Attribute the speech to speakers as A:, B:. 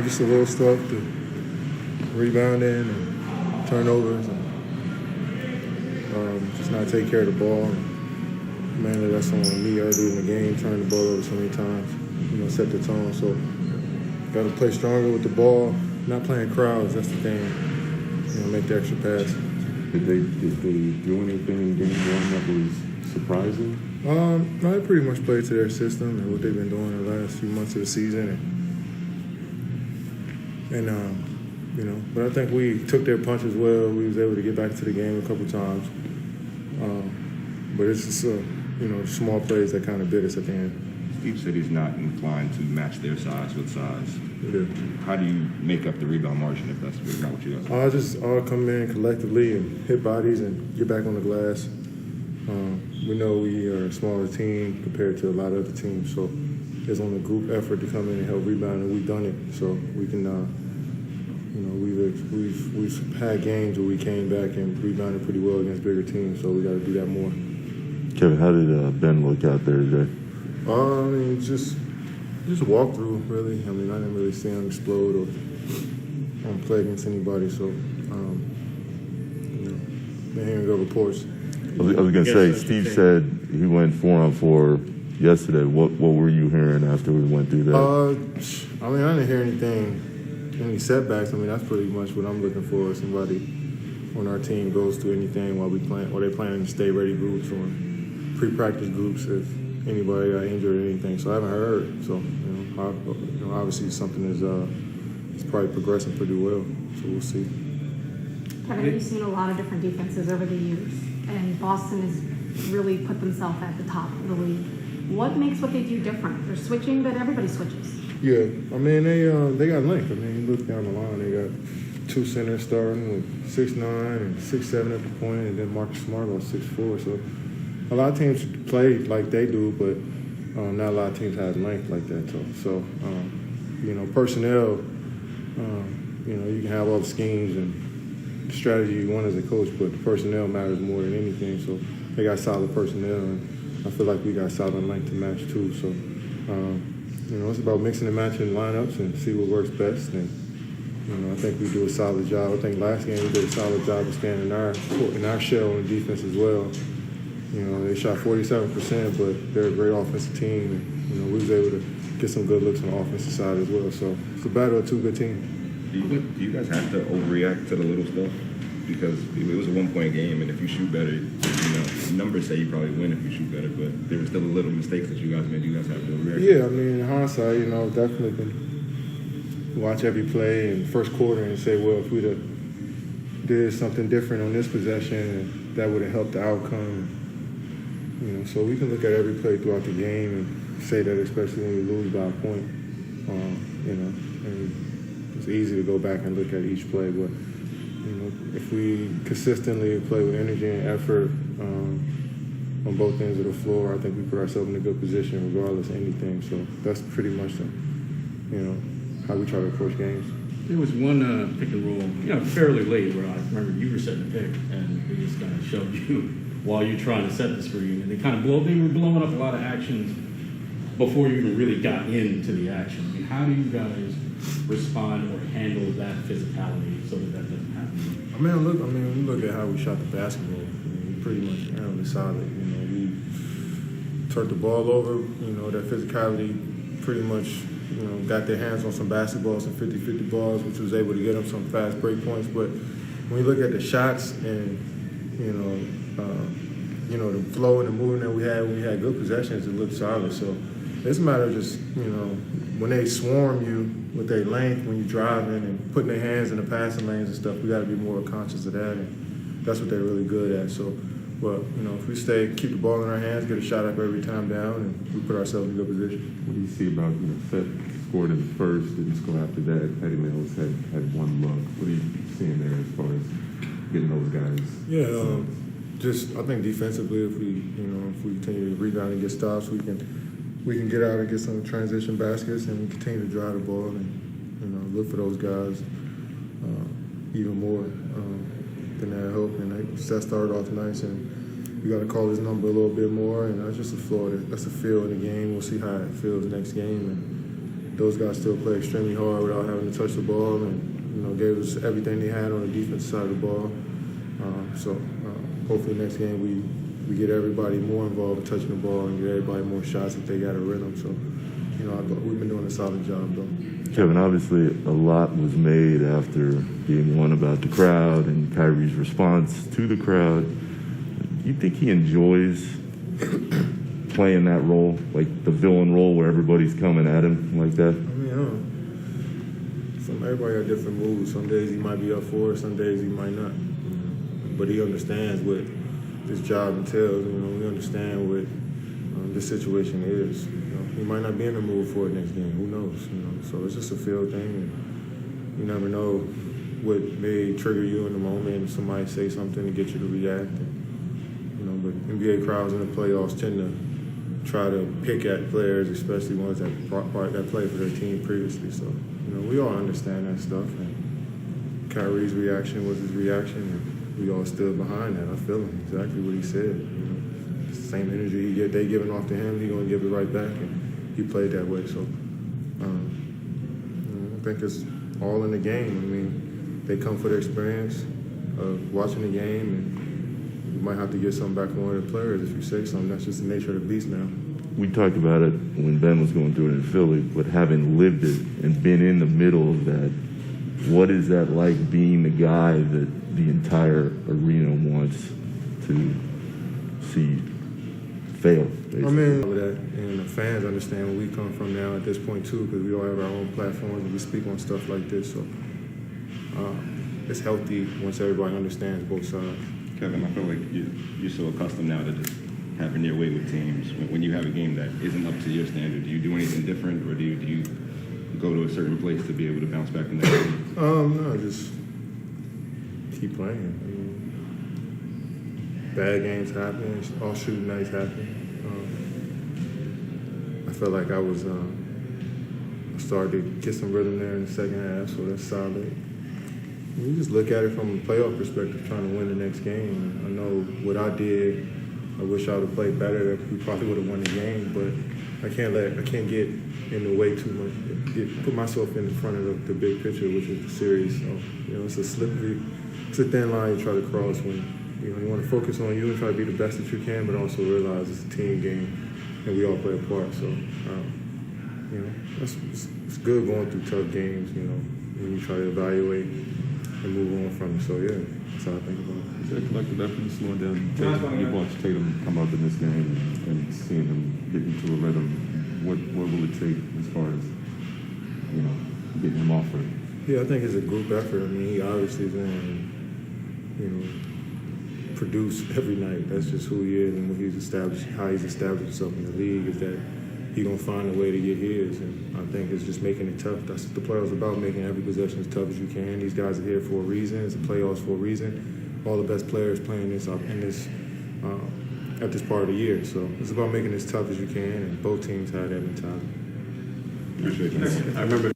A: just a little stuff, the rebounding and turnovers, and just not take care of the ball. And mainly that's on me early in the game, turning the ball over so many times, set the tone. So got to play stronger with the ball, not playing crowds. That's the thing. Make the extra pass.
B: Did they do anything in game one that was surprising?
A: No, they pretty much played to their system and what they've been doing the last few months of the season. But I think we took their punches well. We was able to get back to the game a couple times. But it's just, small plays that kind of bit us at the end.
C: Steve said he's not inclined to match their size with size.
A: Yeah.
C: How do you make up the rebound margin if that's not what you guys do?
A: I'll just all come in collectively and hit bodies and get back on the glass. We know we are a smaller team compared to a lot of other teams, so it's on the group effort to come in and help rebound, and we've done it. So we can, we've had games where we came back and rebounded pretty well against bigger teams, so we got to do that more.
B: Kevin, how did Ben look out there today?
A: Just walk through, really. I didn't really see him explode or play against anybody, so, been hearing good reports.
B: I was going to say, Steve said he went 4-on-4 yesterday. What were you hearing after we went through that?
A: I didn't hear any setbacks. That's pretty much what I'm looking for. Somebody on our team goes through anything while they're playing in stay ready groups or pre-practice groups if anybody got injured or anything. So I haven't heard. So obviously something is probably progressing pretty well. So we'll see.
D: Kevin, you've seen a lot of different defenses over the years, and Boston has really put themselves at the top of the league. What makes what they do different? They're switching, but everybody switches.
A: Yeah, they got length. You look down the line, they got two centers starting with 6'9" and 6'7" at the point, and then Marcus Smart about 6'4". So a lot of teams play like they do, but not a lot of teams have length like that. So personnel, you can have all the schemes and strategy you want as a coach, but the personnel matters more than anything. So they got solid personnel, and I feel like we got solid length to match too. So it's about mixing and matching lineups and see what works best. And I think we do a solid job. I think last game we did a solid job of staying in our shell on defense as well. They shot 47%, but they're a great offensive team. And, we was able to get some good looks on the offensive side as well. So it's a battle of two good teams.
C: Do you guys have to overreact to the little stuff? Because it was a one-point game, and if you shoot better, numbers say you probably win if you shoot better, but there were still little mistakes that you guys made. You guys have to overreact.
A: Yeah, in hindsight, definitely can watch every play in the first quarter and say, well, if we'd have did something different on this possession, that would have helped the outcome. So we can look at every play throughout the game and say that, especially when we lose by a point, and it's easy to go back and look at each play, but if we consistently play with energy and effort on both ends of the floor, I think we put ourselves in a good position regardless of anything. So that's pretty much how we try to approach games.
E: There was one pick and roll, fairly late where I remember you were setting the pick and they just kind of shoved you while you're trying to set the screen, and they were blowing up a lot of actions before you even really got into the action. How do you guys respond or handle that physicality so that doesn't happen?
A: We look at how we shot the basketball. We pretty much handled it solid. We turned the ball over. That physicality pretty much, got their hands on some basketballs, some 50-50 balls, which was able to get them some fast break points. But when you look at the shots and, the flow and the movement that we had good possessions, it looked solid. So it's a matter of just, when they swarm you with their length, when you're driving and putting their hands in the passing lanes and stuff, we got to be more conscious of that, and that's what they're really good at. So, but if we keep the ball in our hands, get a shot up every time down, and we put ourselves in a good position.
B: What do you see about Seth scored in the first, didn't score after that? Patty Mills had one look. What are you seeing there as far as getting those guys?
A: Yeah, I think defensively, if we continue to rebound and get stops, we can get out and get some transition baskets, and we continue to drive the ball and look for those guys even more than that help. And Seth started off nice, and we got to call his number a little bit more. And that's just a feel of the game. We'll see how it feels next game, and those guys still play extremely hard without having to touch the ball, and gave us everything they had on the defense side of the ball. Hopefully next game we get everybody more involved in touching the ball and get everybody more shots if they got a rhythm. So, we've been doing a solid job though.
B: Kevin, obviously a lot was made after Game 1 about the crowd and Kyrie's response to the crowd. Do you think he enjoys playing that role, like the villain role where everybody's coming at him like that?
A: Everybody got different moods. Some days he might be up for it, some days he might not. But he understands what this job entails. We understand what this situation is. He might not be in the mood for it next game. Who knows? So it's just a feel thing. And you never know what may trigger you in the moment. Somebody say something to get you to react. But NBA crowds in the playoffs tend to try to pick at players, especially ones that played for their team previously. So we all understand that stuff. And Kyrie's reaction was his reaction. And we all stood behind that. I feel him, exactly what he said. Same energy they giving off to him, he's gonna give it right back, and he played that way. So I think it's all in the game. They come for the experience of watching the game, and you might have to get something back from one of the players if you say something. That's just the nature of the beast now.
B: We talked about it when Ben was going through it in Philly, but having lived it and been in the middle of that, what is that like being the guy that the entire arena wants to see fail?
A: That, and the fans understand where we come from now at this point too, because we all have our own platforms and we speak on stuff like this. So it's healthy once everybody understands both sides.
C: Kevin, I feel like you're so accustomed now to just having your way with teams. When you have a game that isn't up to your standard, do you do anything different, or do you go to a certain place to be able to bounce back in that game?
A: No, just keep playing. Bad games happen, all shooting nights happen. I felt like I started to get some rhythm there in the second half, so that's solid. You just look at it from a playoff perspective, trying to win the next game. I know what I did. I wish I would have played better. We probably would have won the game, but I can't get in the way too much. Put myself in front of the big picture, which is the series. So it's a thin line you try to cross when you want to focus on you and try to be the best that you can, but also realize it's a team game and we all play a part. So it's good going through tough games. When you try to evaluate and move on from it. So that's how I think about it.
B: Is that collective effort slowing down Tatum? You watched Tatum come up in this game and seeing him get into a rhythm. What will it take as far as getting him off of it?
A: Yeah, I think it's a group effort. He obviously is going to produce every night. That's just who he is and what he's established, how he's established himself in the league. Is that he's gonna find a way to get his, and I think it's just making it tough. That's what the playoffs about, making every possession as tough as you can. These guys are here for a reason. It's the playoffs for a reason. All the best players playing this at this part of the year. So it's about making it as tough as you can, and both teams have that mentality.
C: Appreciate you.
E: I remember